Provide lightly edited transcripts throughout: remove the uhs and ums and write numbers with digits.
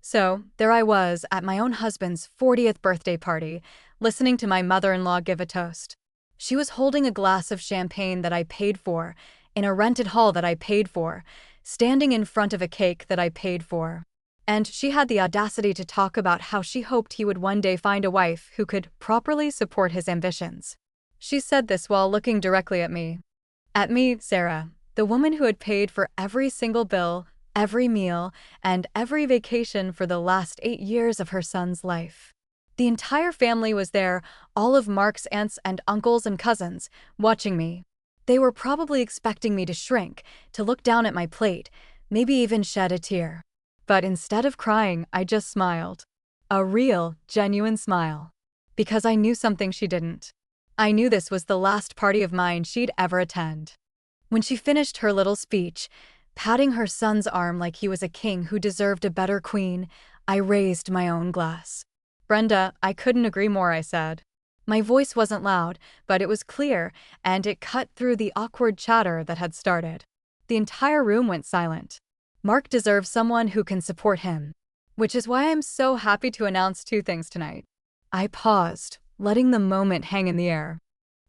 So, there I was at my own husband's 40th birthday party, listening to my mother-in-law give a toast. She was holding a glass of champagne that I paid for, in a rented hall that I paid for, standing in front of a cake that I paid for. And she had the audacity to talk about how she hoped he would one day find a wife who could properly support his ambitions. She said this while looking directly at me. At me, Sarah, the woman who had paid for every single bill, every meal, and every vacation for the last 8 years of her son's life. The entire family was there, all of Mark's aunts and uncles and cousins, watching me. They were probably expecting me to shrink, to look down at my plate, maybe even shed a tear. But instead of crying, I just smiled. A real, genuine smile. Because I knew something she didn't. I knew this was the last party of mine she'd ever attend. When she finished her little speech, patting her son's arm like he was a king who deserved a better queen, I raised my own glass. Brenda, I couldn't agree more, I said. My voice wasn't loud, but it was clear, and it cut through the awkward chatter that had started. The entire room went silent. Mark deserves someone who can support him. Which is why I'm so happy to announce two things tonight. I paused, letting the moment hang in the air.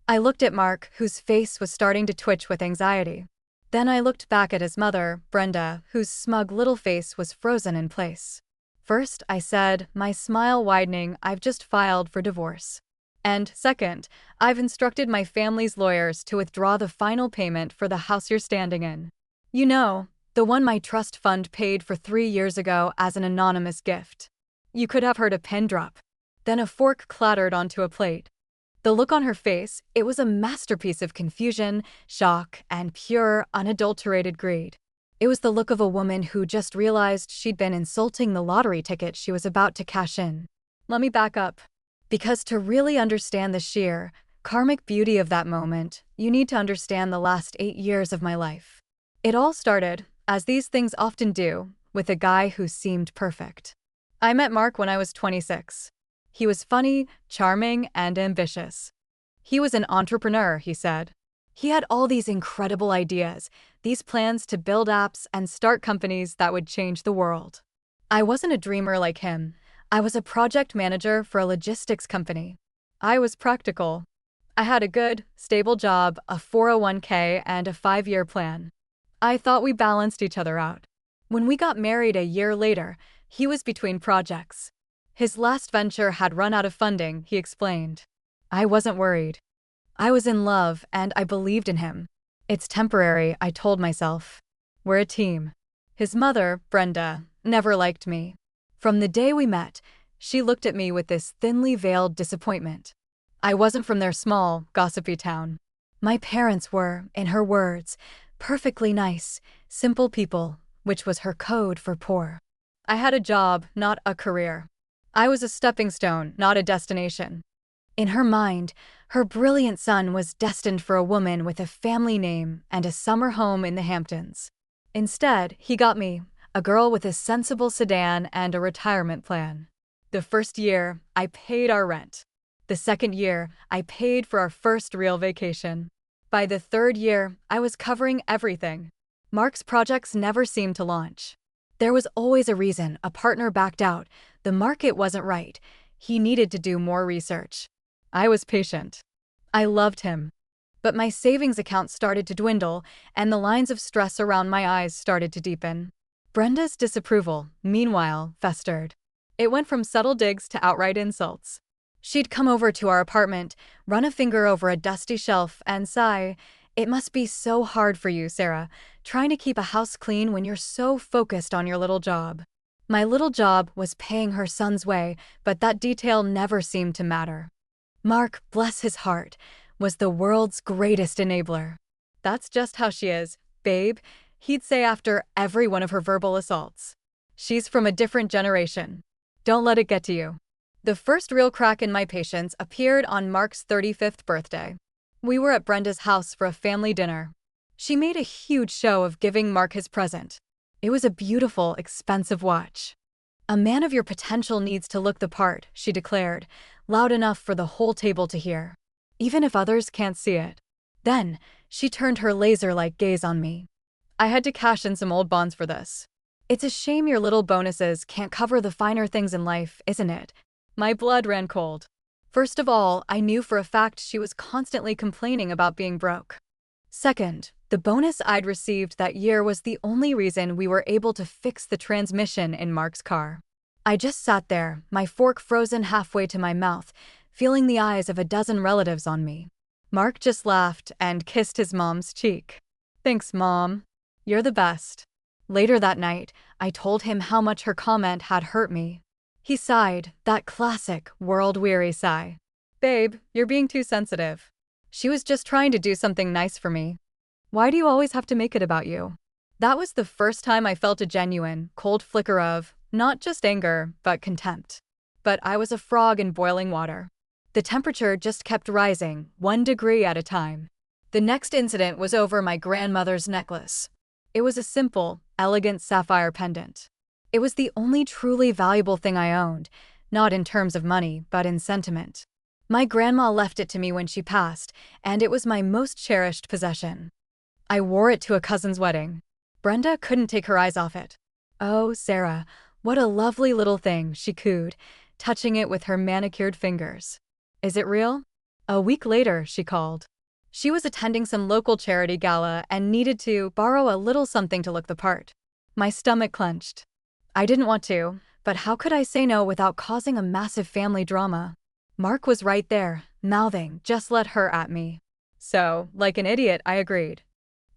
I looked at Mark, whose face was starting to twitch with anxiety. Then I looked back at his mother, Brenda, whose smug little face was frozen in place. First, I said, my smile widening, I've just filed for divorce. And second, I've instructed my family's lawyers to withdraw the final payment for the house you're standing in. You know, the one my trust fund paid for 3 years ago as an anonymous gift. You could have heard a pin drop. Then a fork clattered onto a plate. The look on her face, it was a masterpiece of confusion, shock, and pure, unadulterated greed. It was the look of a woman who just realized she'd been insulting the lottery ticket she was about to cash in. Let me back up. Because to really understand the sheer, karmic beauty of that moment, you need to understand the last 8 years of my life. It all started, as these things often do, with a guy who seemed perfect. I met Mark when I was 26. He was funny, charming, and ambitious. He was an entrepreneur, he said. He had all these incredible ideas, these plans to build apps and start companies that would change the world. I wasn't a dreamer like him. I was a project manager for a logistics company. I was practical. I had a good, stable job, a 401k, and a 5-year plan. I thought we balanced each other out. When we got married a year later, he was between projects. His last venture had run out of funding, he explained. I wasn't worried. I was in love, and I believed in him. It's temporary, I told myself. We're a team. His mother, Brenda, never liked me. From the day we met, she looked at me with this thinly veiled disappointment. I wasn't from their small, gossipy town. My parents were, in her words, perfectly nice, simple people, which was her code for poor. I had a job, not a career. I was a stepping stone, not a destination. In her mind, her brilliant son was destined for a woman with a family name and a summer home in the Hamptons. Instead, he got me, a girl with a sensible sedan and a retirement plan. The first year, I paid our rent. The second year, I paid for our first real vacation. By the third year, I was covering everything. Mark's projects never seemed to launch. There was always a reason. A partner backed out. The market wasn't right. He needed to do more research. I was patient. I loved him. But my savings account started to dwindle, and the lines of stress around my eyes started to deepen. Brenda's disapproval, meanwhile, festered. It went from subtle digs to outright insults. She'd come over to our apartment, run a finger over a dusty shelf, and sigh, "It must be so hard for you, Sarah, trying to keep a house clean when you're so focused on your little job." My little job was paying her son's way, but that detail never seemed to matter. Mark, bless his heart, was the world's greatest enabler. "That's just how she is, babe," he'd say after every one of her verbal assaults. "She's from a different generation. Don't let it get to you." The first real crack in my patience appeared on Mark's 35th birthday. We were at Brenda's house for a family dinner. She made a huge show of giving Mark his present. It was a beautiful, expensive watch. "A man of your potential needs to look the part," she declared, loud enough for the whole table to hear, even if others can't see it. Then, she turned her laser-like gaze on me. I had to cash in some old bonds for this. It's a shame your little bonuses can't cover the finer things in life, isn't it? My blood ran cold. First of all, I knew for a fact she was constantly complaining about being broke. Second, the bonus I'd received that year was the only reason we were able to fix the transmission in Mark's car. I just sat there, my fork frozen halfway to my mouth, feeling the eyes of a dozen relatives on me. Mark just laughed and kissed his mom's cheek. Thanks, Mom. You're the best. Later that night, I told him how much her comment had hurt me. He sighed, that classic, world-weary sigh. Babe, you're being too sensitive. She was just trying to do something nice for me. Why do you always have to make it about you? That was the first time I felt a genuine, cold flicker of, not just anger, but contempt. But I was a frog in boiling water. The temperature just kept rising, 1 degree at a time. The next incident was over my grandmother's necklace. It was a simple, elegant sapphire pendant. It was the only truly valuable thing I owned, not in terms of money, but in sentiment. My grandma left it to me when she passed, and it was my most cherished possession. I wore it to a cousin's wedding. Brenda couldn't take her eyes off it. "Oh, Sarah, what a lovely little thing," she cooed, touching it with her manicured fingers. "Is it real?" A week later, she called. She was attending some local charity gala and needed to borrow a little something to look the part. My stomach clenched. I didn't want to, but how could I say no without causing a massive family drama? Mark was right there, mouthing, "Just let her," at me. So, like an idiot, I agreed.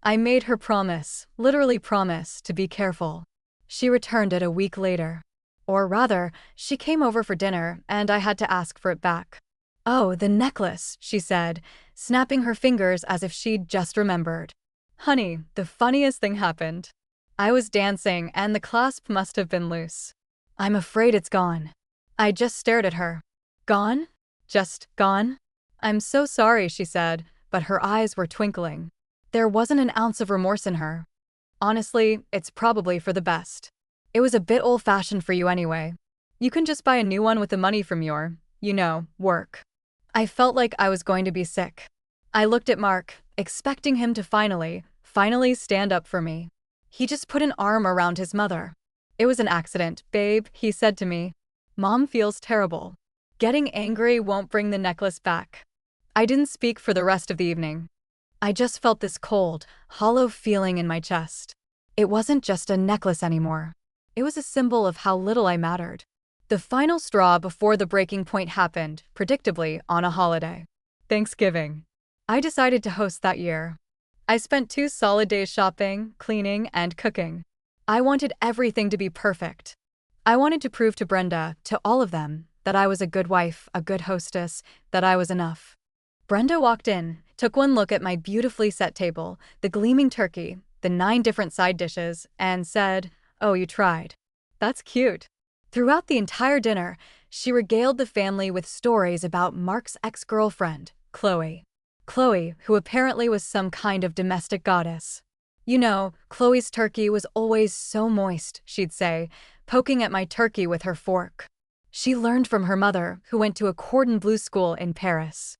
I made her promise, literally promise, to be careful. She returned it a week later. Or rather, she came over for dinner, and I had to ask for it back. "Oh, the necklace," she said, snapping her fingers as if she'd just remembered. Honey, the funniest thing happened. I was dancing, and the clasp must have been loose. "I'm afraid it's gone." I just stared at her. "Gone? Just gone?" "I'm so sorry," she said, but her eyes were twinkling. There wasn't an ounce of remorse in her. "Honestly, it's probably for the best. It was a bit old-fashioned for you anyway. You can just buy a new one with the money from your, work." I felt like I was going to be sick. I looked at Mark, expecting him to finally stand up for me. He just put an arm around his mother. "It was an accident, babe," he said to me. "Mom feels terrible. Getting angry won't bring the necklace back." I didn't speak for the rest of the evening. I just felt this cold, hollow feeling in my chest. It wasn't just a necklace anymore. It was a symbol of how little I mattered. The final straw before the breaking point happened, predictably, on a holiday. Thanksgiving. I decided to host that year. I spent 2 solid days shopping, cleaning, and cooking. I wanted everything to be perfect. I wanted to prove to Brenda, to all of them, that I was a good wife, a good hostess, that I was enough. Brenda walked in, took one look at my beautifully set table, the gleaming turkey, the 9 different side dishes, and said, "Oh, you tried. That's cute." Throughout the entire dinner, she regaled the family with stories about Mark's ex-girlfriend, Chloe. Chloe, who apparently was some kind of domestic goddess. "You know, Chloe's turkey was always so moist," she'd say, poking at my turkey with her fork. She learned from her mother, who went to a cordon bleu school in Paris.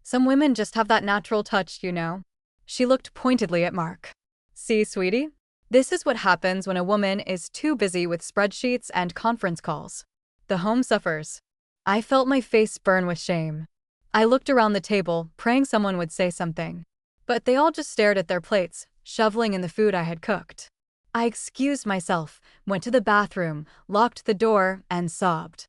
"Some women just have that natural touch, you know." She looked pointedly at Mark. "See, sweetie? This is what happens when a woman is too busy with spreadsheets and conference calls. The home suffers." I felt my face burn with shame. I looked around the table, praying someone would say something. But they all just stared at their plates, shoveling in the food I had cooked. I excused myself, went to the bathroom, locked the door, and sobbed.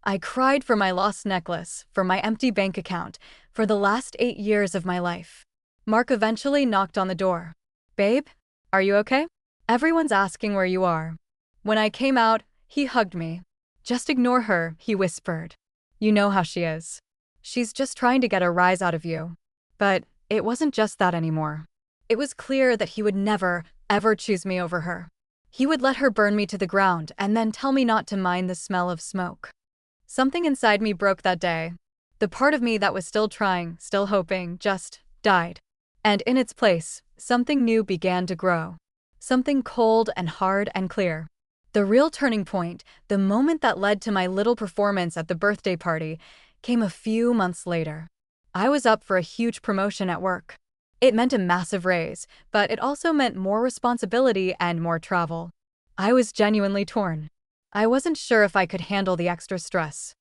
I cried for my lost necklace, for my empty bank account, for the last 8 years of my life. Mark eventually knocked on the door. "Babe, are you okay? Everyone's asking where you are." When I came out, he hugged me. "Just ignore her," he whispered. "You know how she is. She's just trying to get a rise out of you." But it wasn't just that anymore. It was clear that he would never, ever choose me over her. He would let her burn me to the ground and then tell me not to mind the smell of smoke. Something inside me broke that day. The part of me that was still trying, still hoping, just died. And in its place, something new began to grow. Something cold and hard and clear. The real turning point, the moment that led to my little performance at the birthday party, came a few months later. I was up for a huge promotion at work. It meant a massive raise, but it also meant more responsibility and more travel. I was genuinely torn. I wasn't sure if I could handle the extra stress.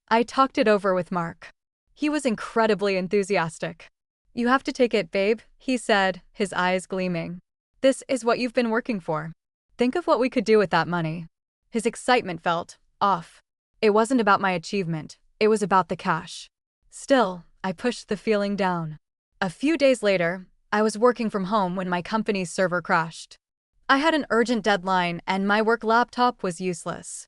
I talked it over with Mark. He was incredibly enthusiastic. "You have to take it, babe," he said, his eyes gleaming. "This is what you've been working for. Think of what we could do with that money." His excitement felt off. It wasn't about my achievement, it was about the cash. Still, I pushed the feeling down. A few days later, I was working from home when my company's server crashed. I had an urgent deadline and my work laptop was useless.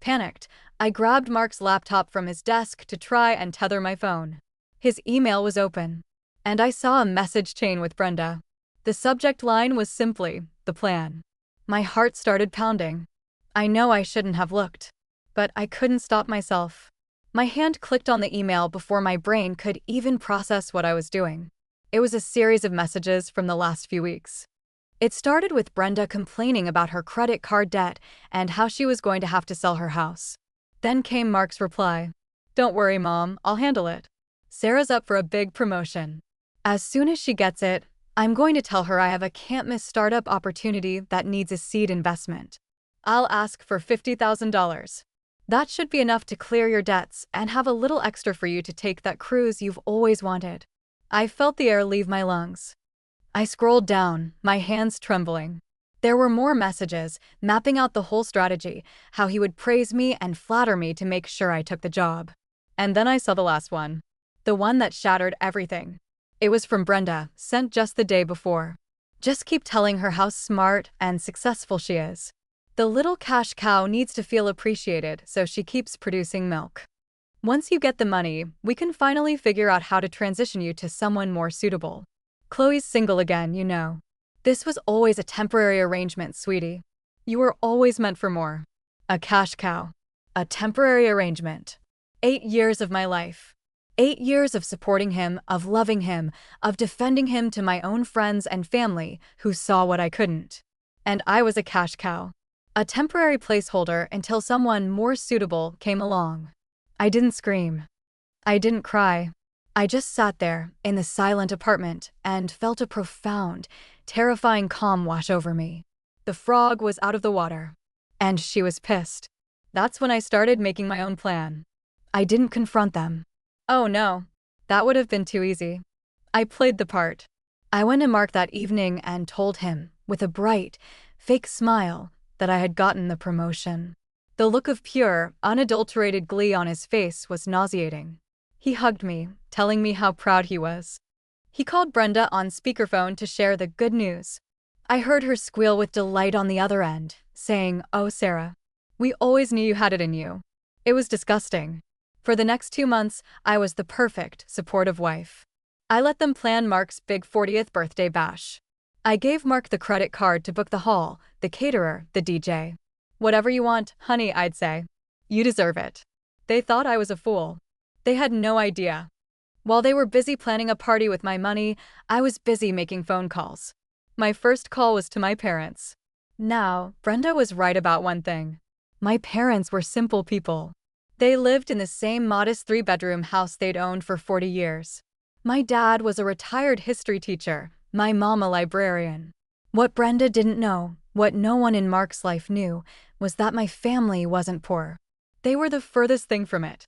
Panicked, I grabbed Mark's laptop from his desk to try and tether my phone. His email was open, and I saw a message chain with Brenda. The subject line was simply, "The plan." My heart started pounding. I know I shouldn't have looked, but I couldn't stop myself. My hand clicked on the email before my brain could even process what I was doing. It was a series of messages from the last few weeks. It started with Brenda complaining about her credit card debt and how she was going to have to sell her house. Then came Mark's reply. "Don't worry, Mom, I'll handle it. Sarah's up for a big promotion. As soon as she gets it, I'm going to tell her I have a can't-miss startup opportunity that needs a seed investment. I'll ask for $50,000. That should be enough to clear your debts and have a little extra for you to take that cruise you've always wanted." I felt the air leave my lungs. I scrolled down, my hands trembling. There were more messages, mapping out the whole strategy, how he would praise me and flatter me to make sure I took the job. And then I saw the last one. The one that shattered everything. It was from Brenda, sent just the day before. "Just keep telling her how smart and successful she is. The little cash cow needs to feel appreciated, so she keeps producing milk. Once you get the money, we can finally figure out how to transition you to someone more suitable. Chloe's single again, you know. This was always a temporary arrangement, sweetie. You were always meant for more." A cash cow. A temporary arrangement. 8 years of my life. 8 years of supporting him, of loving him, of defending him to my own friends and family who saw what I couldn't. And I was a cash cow. A temporary placeholder until someone more suitable came along. I didn't scream. I didn't cry. I just sat there, in the silent apartment, and felt a profound, terrifying calm wash over me. The frog was out of the water. And she was pissed. That's when I started making my own plan. I didn't confront them. Oh no, that would have been too easy. I played the part. I went to Mark that evening and told him, with a bright, fake smile, that I had gotten the promotion. The look of pure, unadulterated glee on his face was nauseating. He hugged me, telling me how proud he was. He called Brenda on speakerphone to share the good news. I heard her squeal with delight on the other end, saying, "Oh, Sarah, we always knew you had it in you." It was disgusting. For the next 2 months, I was the perfect, supportive wife. I let them plan Mark's big 40th birthday bash. I gave Mark the credit card to book the hall, the caterer, the DJ. "Whatever you want, honey," I'd say. "You deserve it." They thought I was a fool. They had no idea. While they were busy planning a party with my money, I was busy making phone calls. My first call was to my parents. Now, Brenda was right about one thing. My parents were simple people. They lived in the same modest 3-bedroom house they'd owned for 40 years. My dad was a retired history teacher, my mom a librarian. What Brenda didn't know, what no one in Mark's life knew, was that my family wasn't poor. They were the furthest thing from it.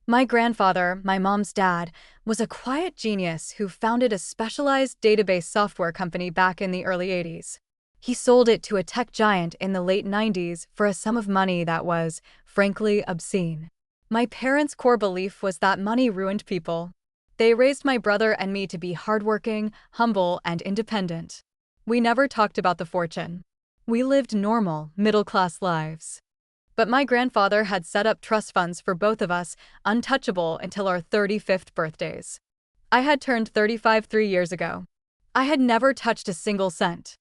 My grandfather, my mom's dad, was a quiet genius who founded a specialized database software company back in the early 80s. He sold it to a tech giant in the late 90s for a sum of money that was, frankly, obscene. My parents' core belief was that money ruined people. They raised my brother and me to be hardworking, humble, and independent. We never talked about the fortune. We lived normal, middle-class lives. But my grandfather had set up trust funds for both of us, untouchable until our 35th birthdays. I had turned 35 3 years ago. I had never touched a single cent.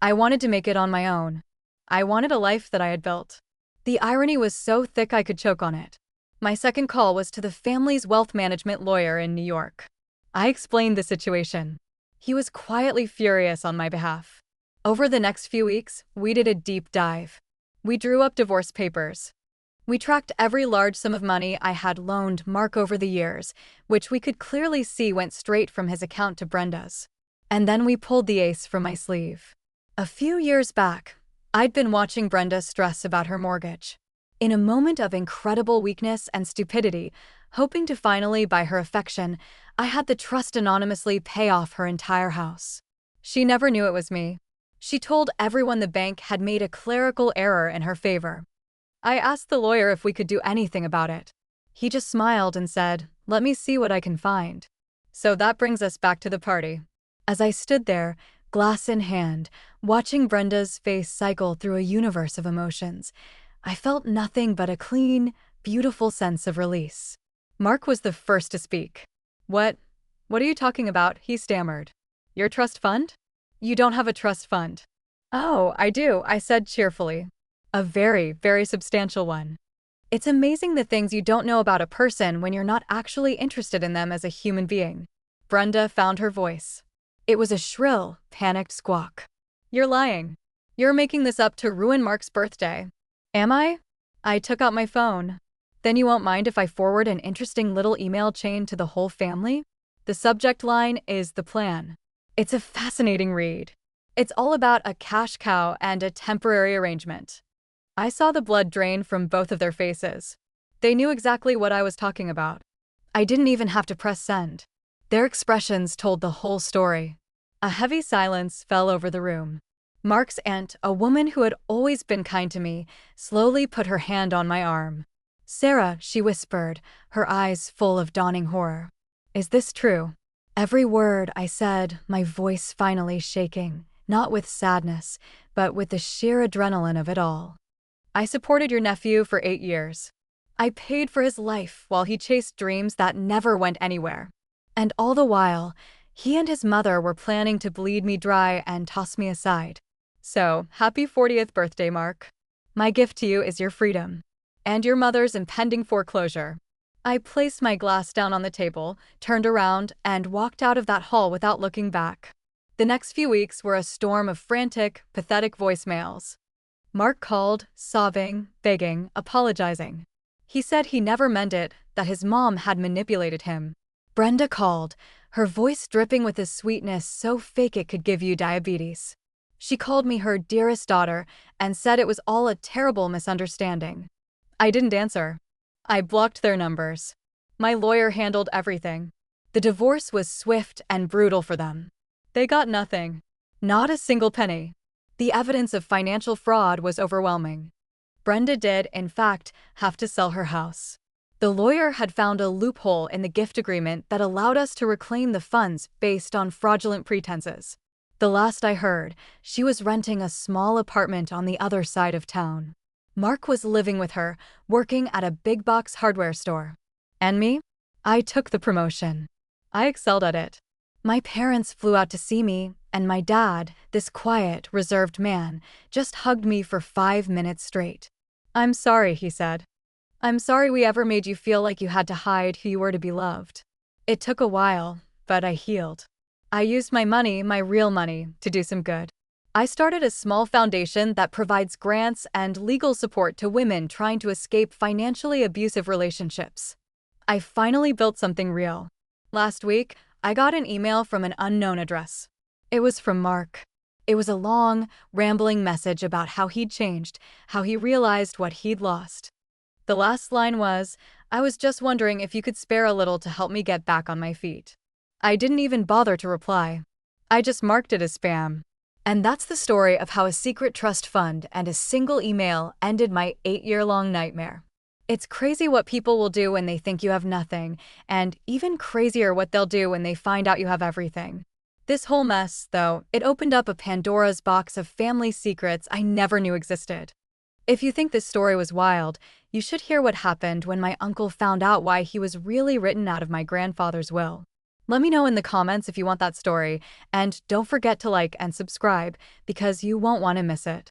I wanted to make it on my own. I wanted a life that I had built. The irony was so thick I could choke on it. My second call was to the family's wealth management lawyer in New York. I explained the situation. He was quietly furious on my behalf. Over the next few weeks, we did a deep dive. We drew up divorce papers. We tracked every large sum of money I had loaned Mark over the years, which we could clearly see went straight from his account to Brenda's. And then we pulled the ace from my sleeve. A few years back, I'd been watching Brenda stress about her mortgage. In a moment of incredible weakness and stupidity, hoping to finally buy her affection, I had the trust anonymously pay off her entire house. She never knew it was me. She told everyone the bank had made a clerical error in her favor. I asked the lawyer if we could do anything about it. He just smiled and said, "Let me see what I can find." So that brings us back to the party. As I stood there, glass in hand, watching Brenda's face cycle through a universe of emotions, I felt nothing but a clean, beautiful sense of release. Mark was the first to speak. What are you talking about?" he stammered. "Your trust fund?" "You don't have a trust fund." "Oh, I do," I said cheerfully. "A very, very substantial one." It's amazing the things you don't know about a person when you're not actually interested in them as a human being. Brenda found her voice. It was a shrill, panicked squawk. "You're lying. You're making this up to ruin Mark's birthday." "Am I?" I took out my phone. "Then you won't mind if I forward an interesting little email chain to the whole family?" The subject line is the plan. It's a fascinating read. It's all about a cash cow and a temporary arrangement. I saw the blood drain from both of their faces. They knew exactly what I was talking about. I didn't even have to press send. Their expressions told the whole story. A heavy silence fell over the room. Mark's aunt, a woman who had always been kind to me, slowly put her hand on my arm. "Sarah," she whispered, her eyes full of dawning horror. "Is this true?" Every word I said, my voice finally shaking, not with sadness, but with the sheer adrenaline of it all. "I supported your nephew for 8 years. I paid for his life while he chased dreams that never went anywhere. And all the while, he and his mother were planning to bleed me dry and toss me aside. So, happy 40th birthday, Mark. My gift to you is your freedom. And your mother's impending foreclosure." I placed my glass down on the table, turned around, and walked out of that hall without looking back. The next few weeks were a storm of frantic, pathetic voicemails. Mark called, sobbing, begging, apologizing. He said he never meant it, that his mom had manipulated him. Brenda called, her voice dripping with a sweetness so fake it could give you diabetes. She called me her dearest daughter and said it was all a terrible misunderstanding. I didn't answer. I blocked their numbers. My lawyer handled everything. The divorce was swift and brutal for them. They got nothing. Not a single penny. The evidence of financial fraud was overwhelming. Brenda did, in fact, have to sell her house. The lawyer had found a loophole in the gift agreement that allowed us to reclaim the funds based on fraudulent pretenses. The last I heard, she was renting a small apartment on the other side of town. Mark was living with her, working at a big-box hardware store. And me? I took the promotion. I excelled at it. My parents flew out to see me, and my dad, this quiet, reserved man, just hugged me for 5 minutes straight. "I'm sorry," he said. "I'm sorry we ever made you feel like you had to hide who you were to be loved." It took a while, but I healed. I used my money, my real money, to do some good. I started a small foundation that provides grants and legal support to women trying to escape financially abusive relationships. I finally built something real. Last week, I got an email from an unknown address. It was from Mark. It was a long, rambling message about how he'd changed, how he realized what he'd lost. The last line was, "I was just wondering if you could spare a little to help me get back on my feet." I didn't even bother to reply. I just marked it as spam. And that's the story of how a secret trust fund and a single email ended my 8-year-long nightmare. It's crazy what people will do when they think you have nothing, and even crazier what they'll do when they find out you have everything. This whole mess, though, it opened up a Pandora's box of family secrets I never knew existed. If you think this story was wild, you should hear what happened when my uncle found out why he was really written out of my grandfather's will. Let me know in the comments if you want that story, and don't forget to like and subscribe because you won't want to miss it.